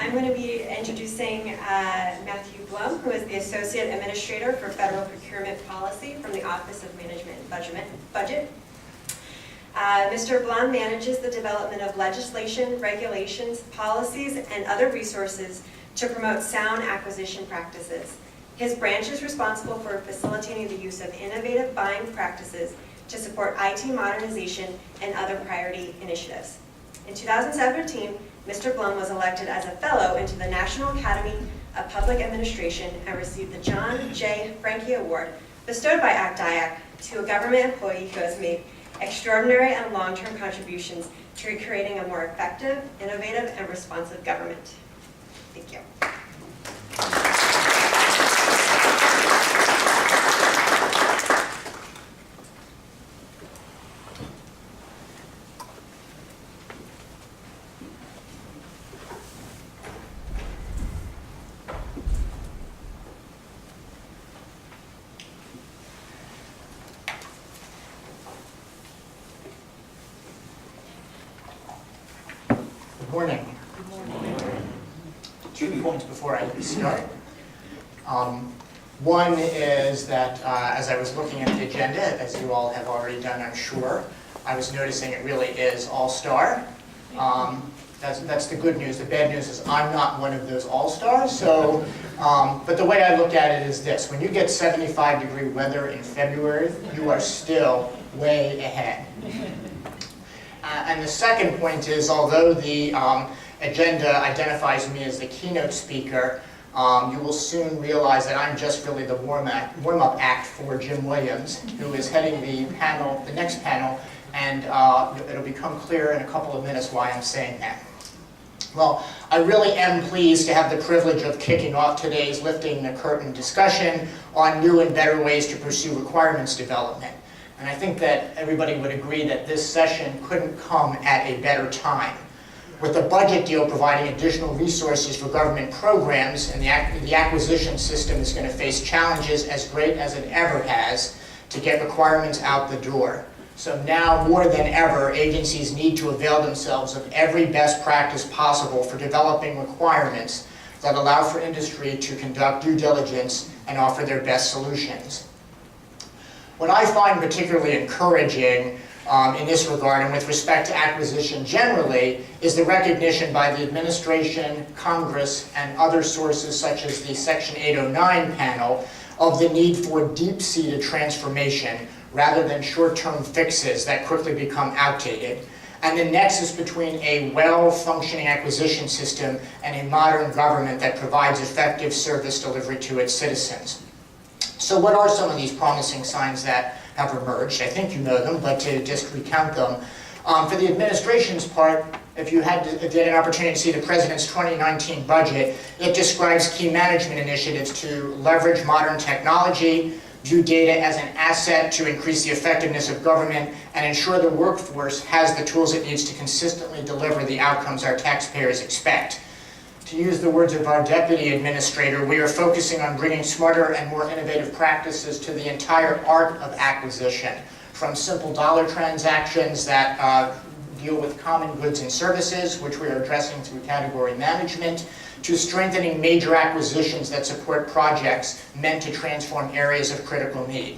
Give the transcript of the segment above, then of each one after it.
I'm going to be introducing Mathew Blum, who is the Associate Administrator for Federal Procurement Policy from the Office of Management and Budget. Mr. Blum manages the development of legislation, regulations, policies, and other resources to promote sound acquisition practices. His branch is responsible for facilitating the use of innovative buying practices to support IT modernization and other priority initiatives. In 2017, Mr. Blum was elected as a fellow into the National Academy of Public Administration and received the John J. Franke Award bestowed by ACT-IAC to a government employee who has made extraordinary and long-term contributions to creating a more effective, innovative, and responsive government. Thank you. Good morning. Good morning. 2 points before I start. One is that as I was looking at the agenda, as you all have already done, I'm sure, I was noticing it really is all-star. That's the good news. The bad news is I'm not one of those all-stars. So, but the way I look at it is this: when you get 75-degree weather in February, you are still way ahead. And the second point is, although the agenda identifies me as the keynote speaker, you will soon realize that I'm just really the warm-up act for Jim Williams, who is heading the next panel, and it'll become clear in a couple of minutes why I'm saying that. Well, I really am pleased to have the privilege of kicking off today's Lifting the Curtain discussion on new and better ways to pursue requirements development. And I think that everybody would agree that this session couldn't come at a better time. With the budget deal providing additional resources for government programs, and the acquisition system is going to face challenges as great as it ever has to get requirements out the door. So now more than ever, agencies need to avail themselves of every best practice possible for developing requirements that allow for industry to conduct due diligence and offer their best solutions. What I find particularly encouraging in this regard, and with respect to acquisition generally, is the recognition by the administration, Congress, and other sources such as the Section 809 panel of the need for deep-seated transformation rather than short-term fixes that quickly become outdated, and the nexus between a well-functioning acquisition system and a modern government that provides effective service delivery to its citizens. So what are some of these promising signs that have emerged? I think you know them, but to just recount them. For the administration's part, if you had an opportunity to see the President's 2019 budget, it describes key management initiatives to leverage modern technology, view data as an asset to increase the effectiveness of government, and ensure the workforce has the tools it needs to consistently deliver the outcomes our taxpayers expect. To use the words of our deputy administrator, we are focusing on bringing smarter and more innovative practices to the entire art of acquisition, from simple dollar transactions that deal with common goods and services, which we are addressing through category management, to strengthening major acquisitions that support projects meant to transform areas of critical need.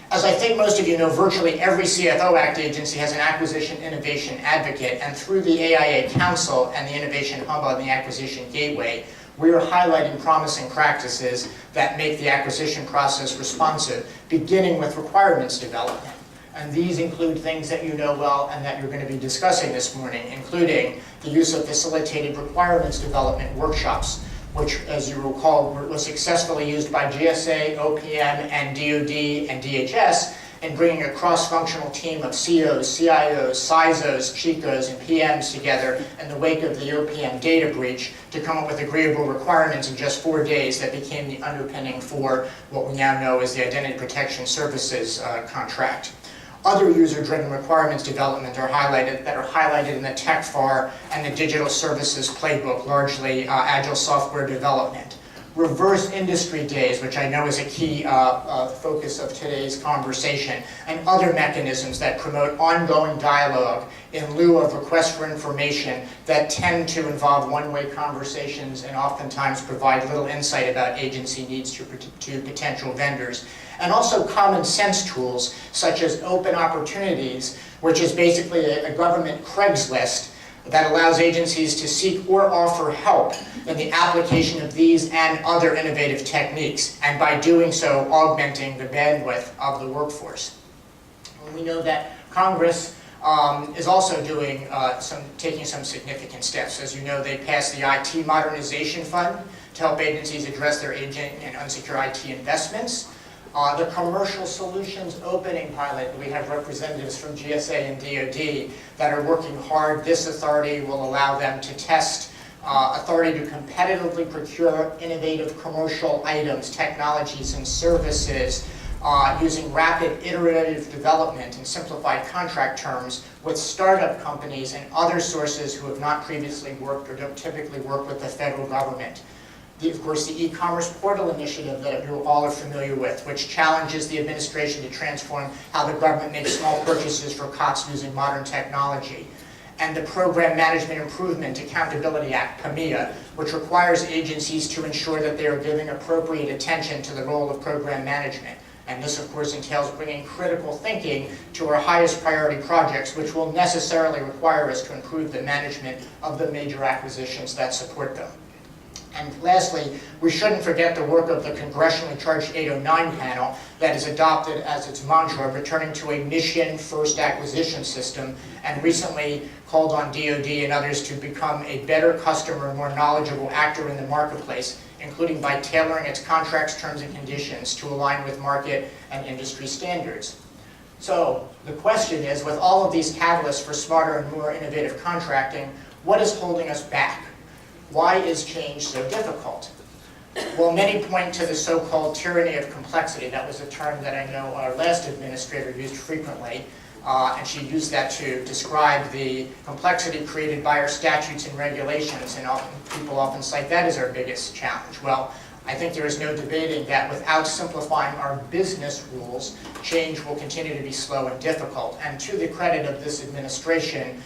As I think most of you know, virtually every CFO Act agency has an acquisition innovation advocate, and through the AIA Council and the Innovation Hub on the Acquisition Gateway, we are highlighting promising practices that make the acquisition process responsive, beginning with requirements development. And these include things that you know well and that you're going to be discussing this morning, including the use of facilitated requirements development workshops, which, as you recall, was successfully used by GSA, OPM, and DoD and DHS in bringing a cross-functional team of COs, CIOs, CISOs, CHICOs, and PMs together in the wake of the OPM data breach to come up with agreeable requirements in just 4 days that became the underpinning for what we now know as the Identity Protection Services contract. Other user-driven requirements development are highlighted in the TechFAR and the Digital Services Playbook, largely agile software development. reverse industry days, which I know is a key focus of today's conversation, and other mechanisms that promote ongoing dialogue in lieu of requests for information that tend to involve one-way conversations and oftentimes provide little insight about agency needs to potential vendors. And also common sense tools such as open opportunities, which is basically a government Craigslist that allows agencies to seek or offer help in the application of these and other innovative techniques, and by doing so, augmenting the bandwidth of the workforce. And we know that Congress is also taking some significant steps. As you know, they passed the IT Modernization Fund to help agencies address their aging and unsecured IT investments. The Commercial Solutions Opening Pilot, we have representatives from GSA and DoD that are working hard. This authority will allow them to test authority to competitively procure innovative commercial items, technologies, and services using rapid iterative development and simplified contract terms with startup companies and other sources who have not previously worked or don't typically work with the federal government. Of course, the e-commerce portal initiative that you all are familiar with, which challenges the administration to transform how the government makes small purchases for COTS using modern technology. And the Program Management Improvement Accountability Act, PMIA, which requires agencies to ensure that they are giving appropriate attention to the role of program management. And this, of course, entails bringing critical thinking to our highest priority projects, which will necessarily require us to improve the management of the major acquisitions that support them. And lastly, we shouldn't forget the work of the congressionally charged 809 panel that has adopted as its mantra returning to a mission-first acquisition system, and recently called on DoD and others to become a better customer and more knowledgeable actor in the marketplace, including by tailoring its contracts, terms, and conditions to align with market and industry standards. So the question is, with all of these catalysts for smarter and more innovative contracting, what is holding us back? Why is change so difficult? Well, many point to the so-called tyranny of complexity. That was a term that I know our last administrator used frequently, and she used that to describe the complexity created by our statutes and regulations, and people often cite that as our biggest challenge. Well, I think there is no debating that without simplifying our business rules, change will continue to be slow and difficult. And to the credit of this administration,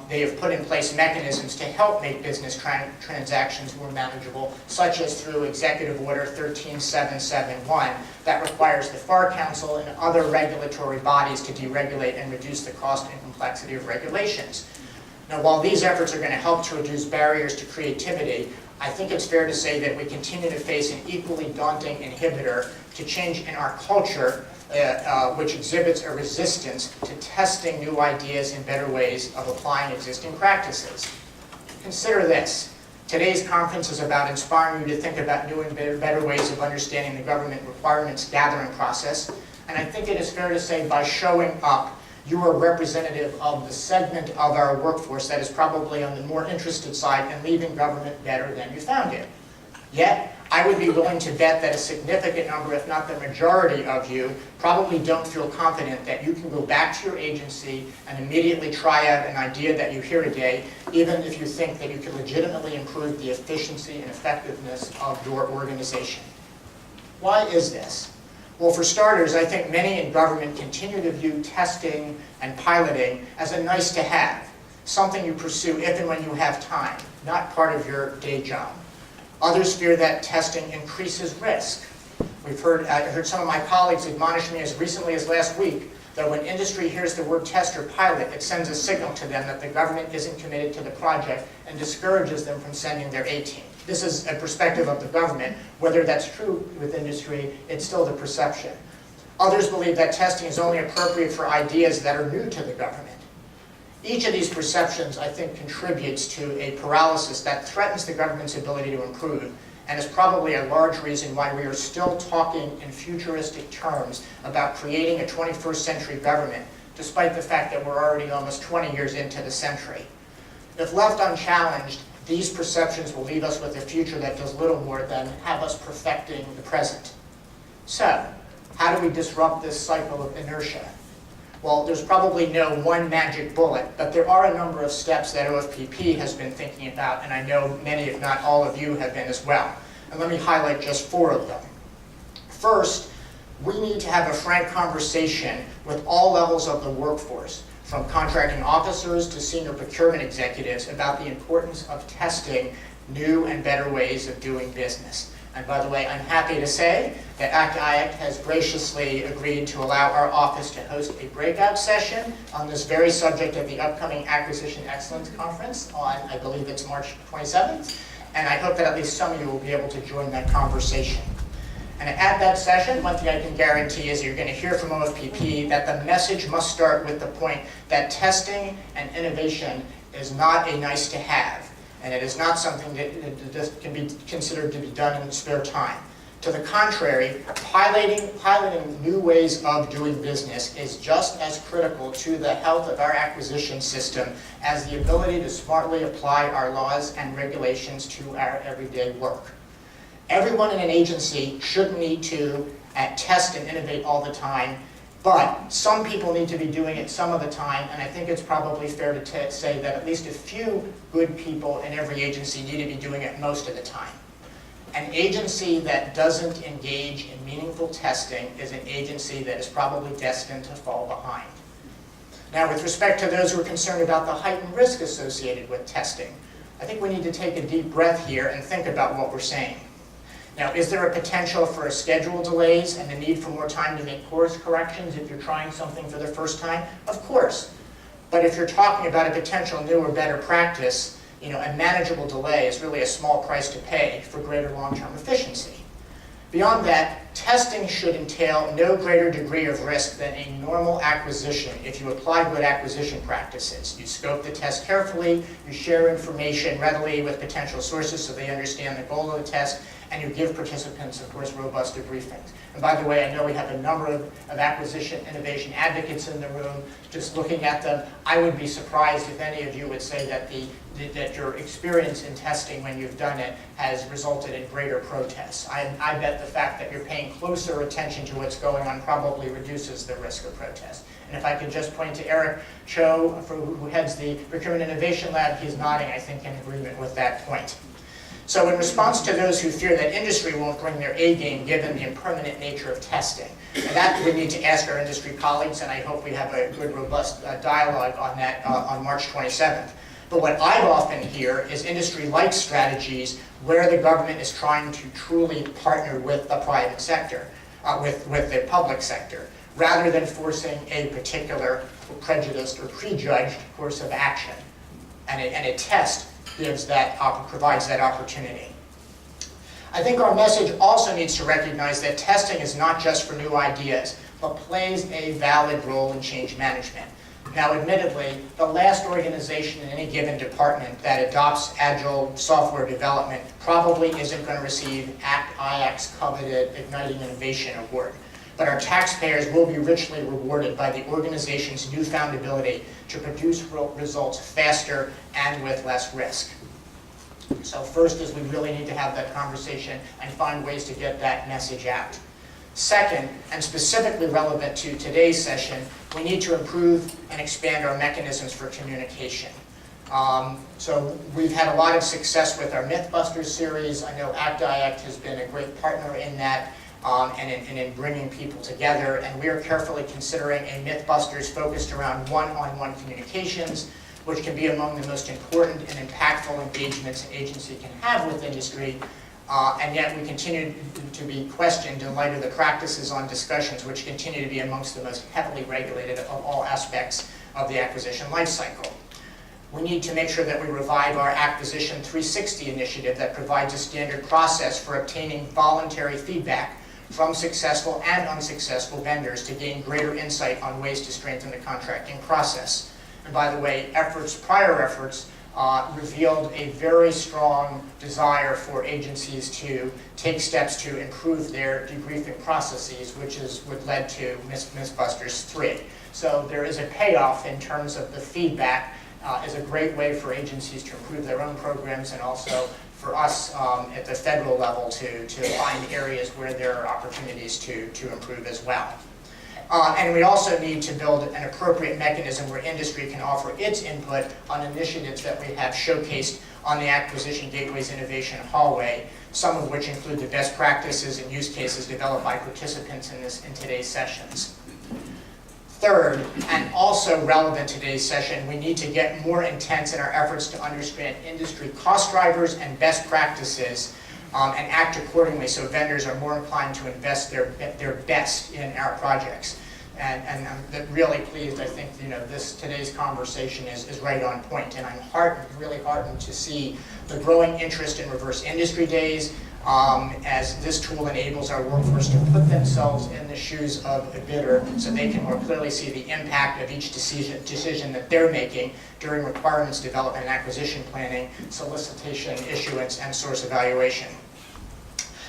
they have put in place mechanisms to help make business transactions more manageable, such as through Executive Order 13771 that requires the FAR Council and other regulatory bodies to deregulate and reduce the cost and complexity of regulations. Now, while these efforts are going to help to reduce barriers to creativity, I think it's fair to say that we continue to face an equally daunting inhibitor to change in our culture, which exhibits a resistance to testing new ideas and better ways of applying existing practices. Consider this. Today's conference is about inspiring you to think about new and better ways of understanding the government requirements gathering process. And I think it is fair to say by showing up, you are representative of the segment of our workforce that is probably on the more interested side and leaving government better than you found it. Yet, I would be willing to bet that a significant number, if not the majority of you, probably don't feel confident that you can go back to your agency and immediately try out an idea that you hear today, even if you think that you can legitimately improve the efficiency and effectiveness of your organization. Why is this? Well, for starters, I think many in government continue to view testing and piloting as a nice to have, something you pursue if and when you have time, not part of your day job. Others fear that testing increases risk. I heard some of my colleagues admonish me as recently as last week that when industry hears the word test or pilot, it sends a signal to them that the government isn't committed to the project and discourages them from sending their A-team. This is a perspective of the government. Whether that's true with industry, it's still the perception. Others believe that testing is only appropriate for ideas that are new to the government. Each of these perceptions, I think, contributes to a paralysis that threatens the government's ability to improve, and is probably a large reason why we are still talking in futuristic terms about creating a 21st century government, despite the fact that we're already almost 20 years into the century. If left unchallenged, these perceptions will leave us with a future that does little more than have us perfecting the present. So, how do we disrupt this cycle of inertia? Well, there's probably no one magic bullet, but there are a number of steps that OFPP has been thinking about, and I know many, if not all of you, have been as well. and let me highlight just 4 of them. First, we need to have a frank conversation with all levels of the workforce, from contracting officers to senior procurement executives, about the importance of testing new and better ways of doing business. And by the way, I'm happy to say that ACT-IACT has graciously agreed to allow our office to host a breakout session on this very subject at the upcoming Acquisition Excellence Conference on, I believe it's March 27th. And I hope that at least some of you will be able to join that conversation. And at that session, one thing I can guarantee is you're going to hear from OFPP that the message must start with the point that testing and innovation is not a nice to have. And it is not something that can be considered to be done in spare time. To the contrary, piloting new ways of doing business is just as critical to the health of our acquisition system as the ability to smartly apply our laws and regulations to our everyday work. Everyone in an agency shouldn't need to test and innovate all the time, but some people need to be doing it some of the time, and I think it's probably fair to say that at least a few good people in every agency need to be doing it most of the time. An agency that doesn't engage in meaningful testing is an agency that is probably destined to fall behind. Now, with respect to those who are concerned about the heightened risk associated with testing, I think we need to take a deep breath here and think about what we're saying. Now, is there a potential for schedule delays and the need for more time to make course corrections if you're trying something for the first time? Of course. But if you're talking about a potential new or better practice, a manageable delay is really a small price to pay for greater long-term efficiency. Beyond that, testing should entail no greater degree of risk than a normal acquisition if you apply good acquisition practices. You scope the test carefully, you share information readily with potential sources so they understand the goal of the test, and you give participants, of course, robust debriefings. And by the way, I know we have a number of acquisition innovation advocates in the room. Just looking at them, I would be surprised if any of you would say that your experience in testing when you've done it has resulted in greater protests. I bet the fact that you're paying closer attention to what's going on probably reduces the risk of protest. And if I could just point to Eric Cho, who heads the Procurement Innovation Lab, he's nodding, I think, in agreement with that point. So in response to those who fear that industry won't bring their A game given the impermanent nature of testing, and that we need to ask our industry colleagues, and I hope we have a good, robust dialogue on that on March 27th. But what I've often hear is industry-like strategies where the government is trying to truly partner with the private sector, with the public sector, rather than forcing a particular prejudiced or prejudged course of action. And a test provides that opportunity. I think our message also needs to recognize that testing is not just for new ideas, but plays a valid role in change management. Now, admittedly, the last organization in any given department that adopts agile software development probably isn't going to receive ACT-IACT's coveted Igniting Innovation Award. But our taxpayers will be richly rewarded by the organization's newfound ability to produce results faster and with less risk. So first is we really need to have that conversation and find ways to get that message out. Second, and specifically relevant to today's session, we need to improve and expand our mechanisms for communication. So we've had a lot of success with our Mythbusters series. I know ACT-IACT has been a great partner in that. And in bringing people together, and we are carefully considering a Mythbusters focused around one-on-one communications, which can be among the most important and impactful engagements an agency can have with industry, and yet we continue to be questioned in light of the practices on discussions, which continue to be amongst the most heavily regulated of all aspects of the acquisition lifecycle. We need to make sure that we revive our Acquisition 360 initiative that provides a standard process for obtaining voluntary feedback from successful and unsuccessful vendors to gain greater insight on ways to strengthen the contracting process. And by the way, prior efforts revealed a very strong desire for agencies to take steps to improve their debriefing processes, which is what led to Mythbusters 3. So there is a payoff in terms of the feedback is a great way for agencies to improve their own programs, and also for us at the federal level to find areas where there are opportunities to improve as well. And we also need to build an appropriate mechanism where industry can offer its input on initiatives that we have showcased on the Acquisition Gateways Innovation Hallway, some of which include the best practices and use cases developed by participants in today's sessions. Third, and also relevant to today's session, we need to get more intense in our efforts to understand industry cost drivers and best practices and act accordingly so vendors are more inclined to invest their best in our projects. And I'm really pleased. I think today's conversation is right on point, and I'm really heartened to see the growing interest in reverse industry days as this tool enables our workforce to put themselves in the shoes of a bidder so they can more clearly see the impact of each decision that they're making during requirements development and acquisition planning, solicitation, issuance, and source evaluation.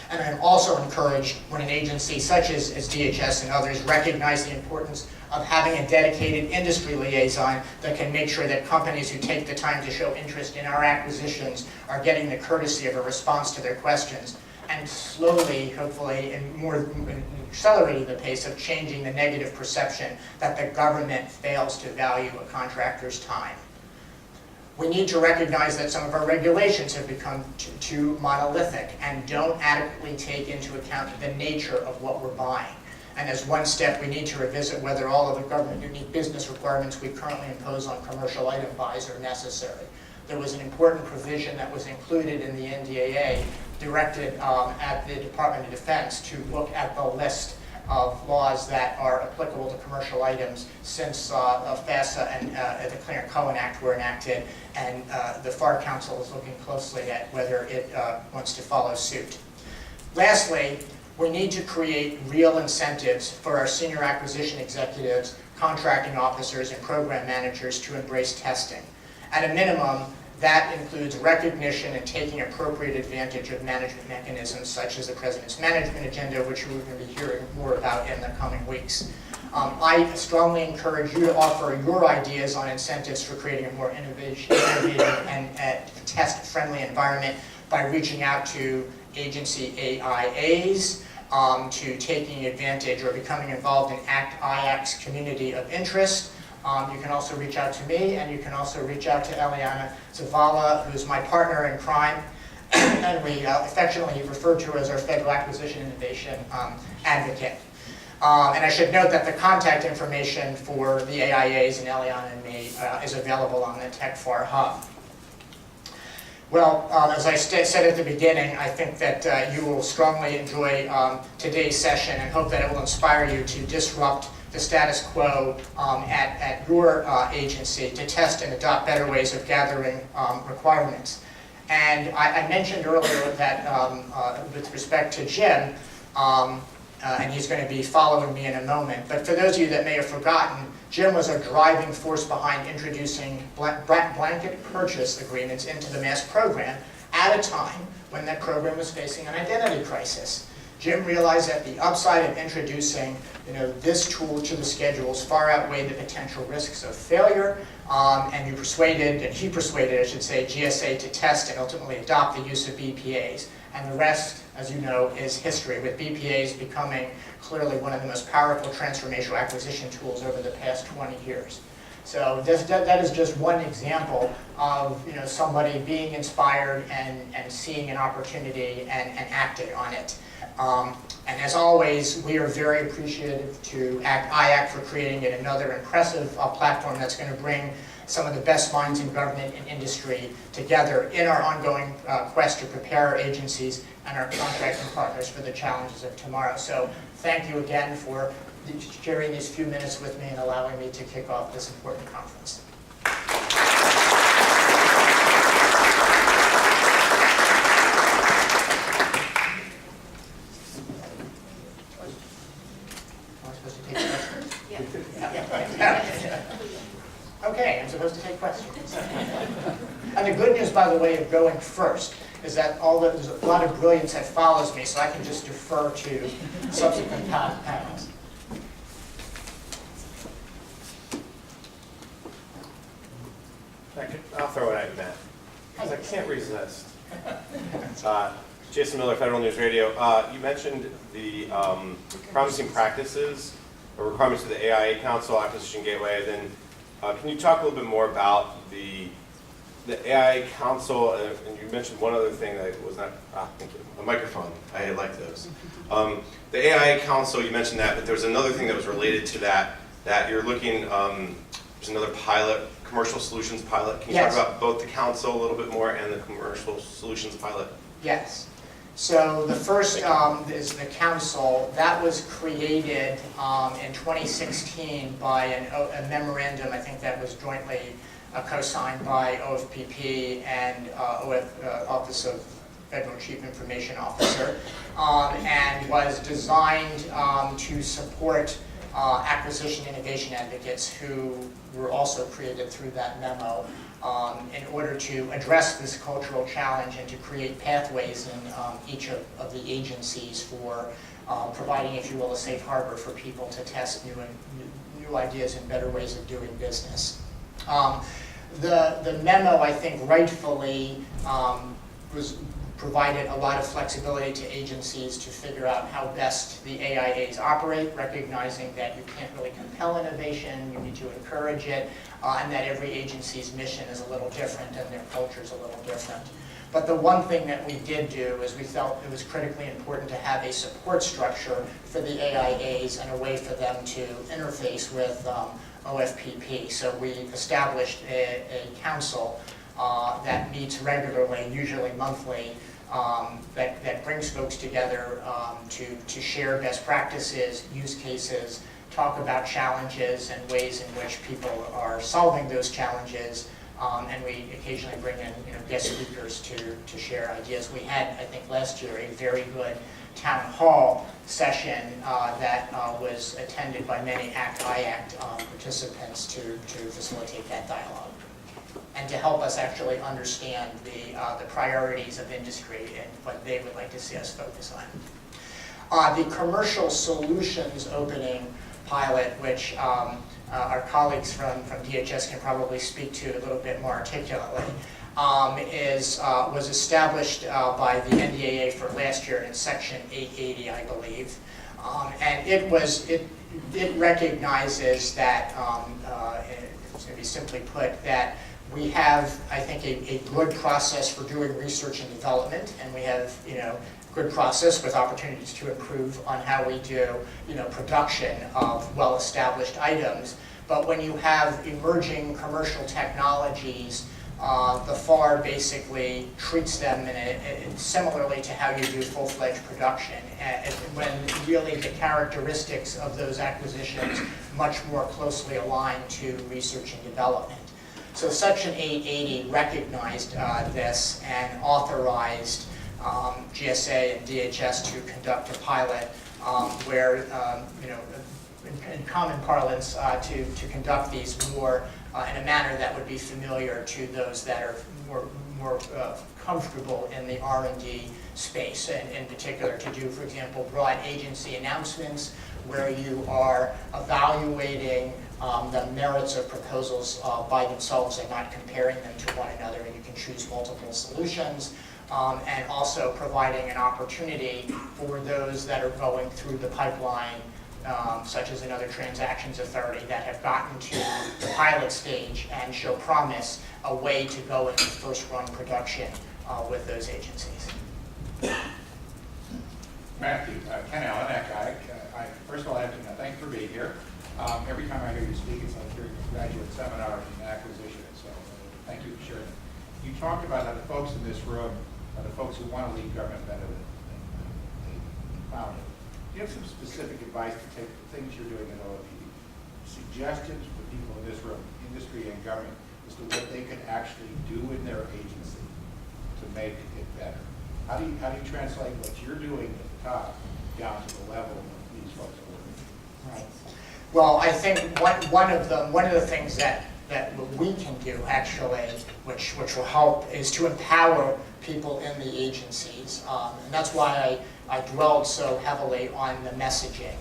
And I'm also encouraged when an agency such as DHS and others recognize the importance of having a dedicated industry liaison that can make sure that companies who take the time to show interest in our acquisitions are getting the courtesy of a response to their questions, and slowly, hopefully, and accelerating the pace of changing the negative perception that the government fails to value a contractor's time. We need to recognize that some of our regulations have become too monolithic and don't adequately take into account the nature of what we're buying. And as one step, we need to revisit whether all of the government unique business requirements we currently impose on commercial item buys are necessary. There was an important provision that was included in the NDAA directed at the Department of Defense to look at the list of laws that are applicable to commercial items since FASA and the Clear-Cohen Act were enacted, and the FAR Council is looking closely at whether it wants to follow suit. Lastly, we need to create real incentives for our senior acquisition executives, contracting officers, and program managers to embrace testing. At a minimum, that includes recognition and taking appropriate advantage of management mechanisms such as the President's Management Agenda, which we're going to be hearing more about in the coming weeks. I strongly encourage you to offer your ideas on incentives for creating a more innovative and test-friendly environment by reaching out to agency AIAs, to taking advantage or becoming involved in ACT-IAC's community of interest. You can also reach out to me, and you can also reach out to Eliana Zavala, who's my partner in crime, and we affectionately refer to her as our Federal Acquisition Innovation Advocate. And I should note that the contact information for the AIAs and Eliana and me is available on the TechFAR Hub. Well, as I said at the beginning, I think that you will strongly enjoy today's session and hope that it will inspire you to disrupt the status quo at your agency to test and adopt better ways of gathering requirements. And I mentioned earlier that with respect to Jim, and he's going to be following me in a moment, but for those of you that may have forgotten, Jim was a driving force behind introducing blanket purchase agreements into the MASS program at a time when that program was facing an identity crisis. Jim realized that the upside of introducing this tool to the schedules far outweighed the potential risks of failure, and he persuaded, I should say, GSA to test and ultimately adopt the use of BPAs. And the rest, as you know, is history, with BPAs becoming clearly one of the most powerful transformational acquisition tools over the past 20 years. So that is just one example of somebody being inspired and seeing an opportunity and acting on it. And as always, we are very appreciative to IAC for creating yet another impressive platform that's going to bring some of the best minds in government and industry together in our ongoing quest to prepare our agencies and our contracting partners for the challenges of tomorrow. So thank you again for sharing these few minutes with me and allowing me to kick off this important conference. Okay, I'm supposed to take questions. And the good news, by the way, of going first is that there's a lot of brilliance that follows me, so I can just defer to subsequent panels. I'll throw it at Matt, because I can't resist. Jason Miller, Federal News Radio. You mentioned the promising practices requirements to the AIA Council, Acquisition Gateway. Then can you talk a little bit more about the AIA Council, and you mentioned one other thing that was not, thank you, a microphone. I like those. The AIA Council, you mentioned that, but there was another thing that was related to that you're looking, there's another pilot, commercial solutions pilot. Can you Yes. talk about both the council a little bit more and the commercial solutions pilot? Yes. So the first is the council. That was created in 2016 by a memorandum, I think that was jointly co-signed by OFPP and Office of Federal Chief Information Officer, and was designed to support acquisition innovation advocates who were also created through that memo in order to address this cultural challenge and to create pathways in each of the agencies for providing, if you will, a safe harbor for people to test new ideas and better ways of doing business. The memo, I think, rightfully provided a lot of flexibility to agencies to figure out how best the AIAs operate, recognizing that you can't really compel innovation, you need to encourage it, and that every agency's mission is a little different and their culture is a little different. But the one thing that we did do is we felt it was critically important to have a support structure for the AIAs and a way for them to interface with OFPP. So we established a council that meets regularly, usually monthly, that brings folks together to share best practices, use cases, talk about challenges and ways in which people are solving those challenges, and we occasionally bring in guest speakers to share ideas. We had, I think last year, a very good town hall session that was attended by many ACT-IACT participants to facilitate that dialogue and to help us actually understand the priorities of industry and what they would like to see us focus on. The commercial solutions opening pilot, which our colleagues from DHS can probably speak to a little bit more articulately, was established by the NDAA for last year in Section 880, I believe. And it recognizes that, it's going to be simply put, that we have, I think, a good process for doing research and development, and we have, good process with opportunities to improve on how we do, production of well-established items. But when you have emerging commercial technologies, the FAR basically treats them similarly to how you do full-fledged production, when really the characteristics of those acquisitions much more closely align to research and development. So Section 880 recognized this and authorized GSA and DHS to conduct a pilot where, in common parlance, to conduct these more in a manner that would be familiar to those that are more comfortable in the R&D space, and in particular to do, for example, broad agency announcements where you are evaluating the merits of proposals by themselves and not comparing them to one another, and you can choose multiple solutions. And also providing an opportunity for those that are going through the pipeline, such as another transactions authority, that have gotten to the pilot stage and show promise, a way to go into first run production with those agencies. Mathew, Ken Allen, I first of all, I have to thank you for being here. Every time I hear you speak, it's like hearing a graduate seminar in acquisition, so thank you for sharing. You talked about how the folks in this room are the folks who want to leave government better than they found it. Do you have some specific advice to take the things you're doing at OMB, suggestions for people in this room, industry and government, as to what they can actually do in their agency to make it better? How do you translate what you're doing at the top down to the level of these folks are working? Right. Well, I think one of the things that we can do actually, which will help, is to empower people in the agencies, and that's why I dwelled so heavily on the messaging.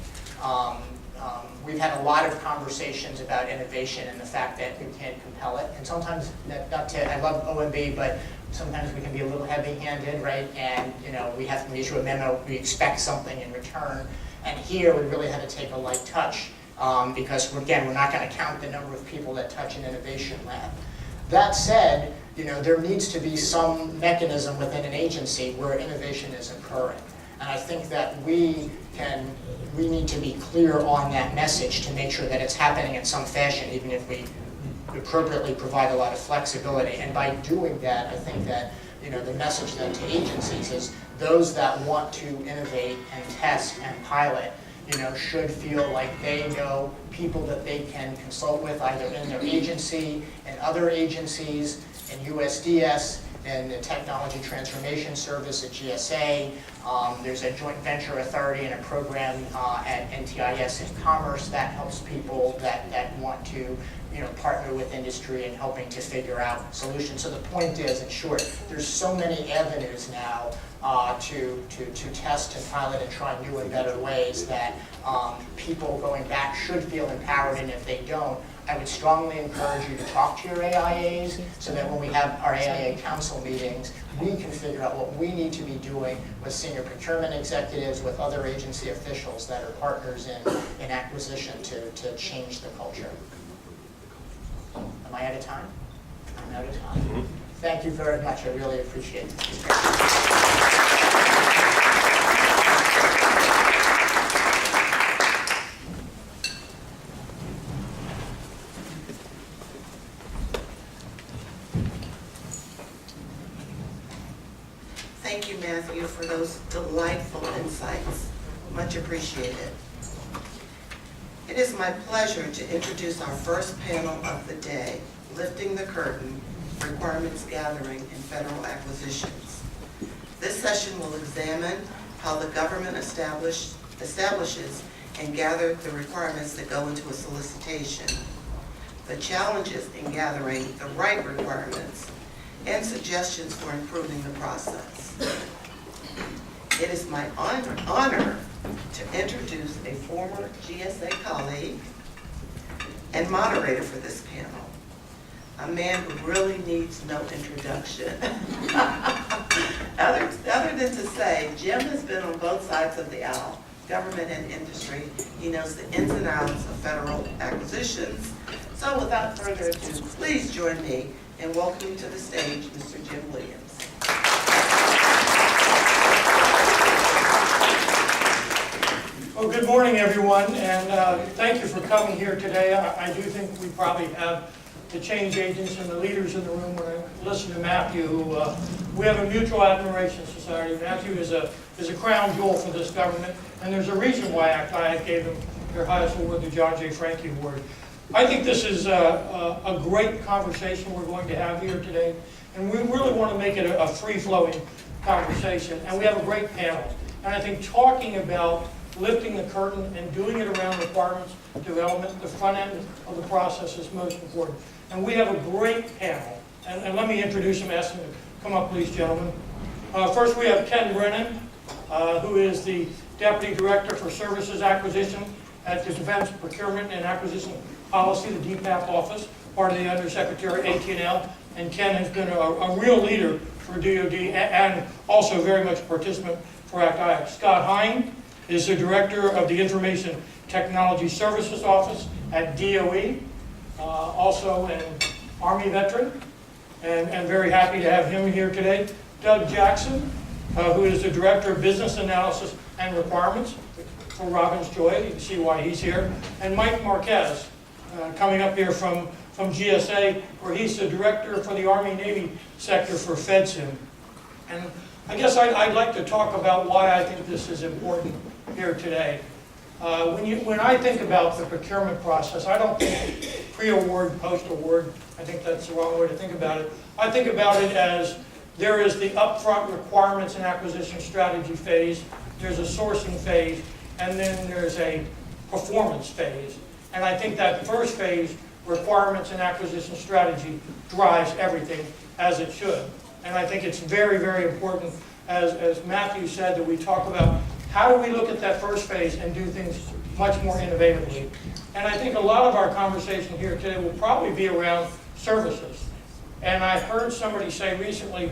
We've had a lot of conversations about innovation and the fact that we can't compel it, and sometimes, I love OMB, but sometimes we can be a little heavy-handed, right? And we issue a memo, we expect something in return, and here we really had to take a light touch because again, we're not going to count the number of people that touch an innovation lab. That said, there needs to be some mechanism within an agency where innovation is occurring. And I think that we need to be clear on that message to make sure that it's happening in some fashion, even if we appropriately provide a lot of flexibility. And by doing that, I think that the message then to agencies is those that want to innovate and test and pilot should feel like they know people that they can consult with either in their agency and other agencies, in USDS, and the Technology Transformation Service at GSA. There's a joint venture authority and a program at NTIS in Commerce that helps people that want to partner with industry in helping to figure out solutions. So the point is, in short, there's so many avenues now to test and pilot and try new and better ways that people going back should feel empowered, and if they don't, I would strongly encourage you to talk to your AIAs so that when we have our AIA council meetings, we can figure out what we need to be doing with senior procurement executives, with other agency officials that are partners in acquisition to change the culture. Am I out of time? I'm out of time. Thank you very much. I really appreciate it. Thank you, Matthew, for those delightful insights. Much appreciated. It is my pleasure to introduce our first panel of the day, Lifting the Curtain, Requirements Gathering in Federal Acquisitions. This session will examine how the government establishes and gathers the requirements that go into a solicitation, the challenges in gathering the right requirements, and suggestions for improving the process. It is my honor to introduce a former GSA colleague and moderator for this panel, a man who really needs no introduction. Other than to say, Jim has been on both sides of the aisle, government and industry. He knows the ins and outs of federal acquisitions. So without further ado, please join me in welcoming to the stage Mr. Jim Williams. Well, good morning, everyone, and thank you for coming here today. I do think we probably have the change agents and the leaders in the room. When I listen to Mathew, who we have a mutual admiration society. Mathew is a crown jewel for this government, and there's a reason why I gave him their highest award, the John J. Franke Award. I think this is a great conversation we're going to have here today, and we really want to make it a free-flowing conversation, and we have a great panel. And I think talking about lifting the curtain and doing it around requirements development, the front end of the process is most important. And we have a great panel, and let me introduce them, ask them to come up, please, gentlemen. First, we have Ken Brennan, who is the Deputy Director for Services Acquisition at the Defense Procurement and Acquisition Policy, the DPAP office, part of the Undersecretary AT&L, and Ken has been a real leader for DOD and also very much a participant for ACT-IAC. Scott Hine is the Director of the Information Technology Services Office at DOE, also an Army veteran, and very happy to have him here today. Doug Jackson, who is the Director of Business Analysis and Requirements for Robbins Joy. You can see why he's here. And Mike Marquez, coming up here from GSA, where he's the Director for the Army-Navy sector for FedSim. And I guess I'd like to talk about why I think this is important here today. When I think about the procurement process, I don't think pre-award, post-award. I think that's the wrong way to think about it. I think about it as there is the upfront requirements and acquisition strategy phase, there's a sourcing phase, and then there's a performance phase. And I think that first phase, requirements and acquisition strategy, drives everything as it should. And I think it's very, very important, as Mathew said, that we talk about how do we look at that first phase and do things much more innovatively. And I think a lot of our conversation here today will probably be around services. And I heard somebody say recently,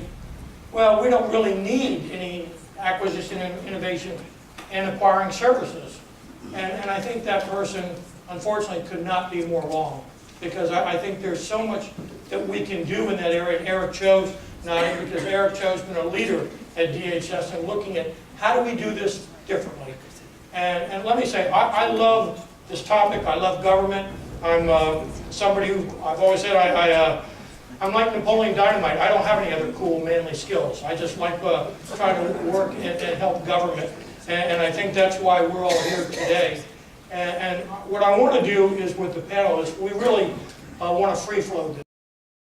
well, we don't really need any acquisition and innovation in acquiring services. And I think that person unfortunately could not be more wrong, because I think there's so much that we can do in that area. And Eric Cho's nodding, because Eric Cho's been a leader at DHS and looking at how do we do this differently. And let me say, I love this topic. I love government. I'm somebody who, I've always said, I'm like Napoleon Dynamite. I don't have any other cool, manly skills. I just like trying to work and help government. And I think that's why we're all here today. And what I want to do is with the panel is we really want to free flow this.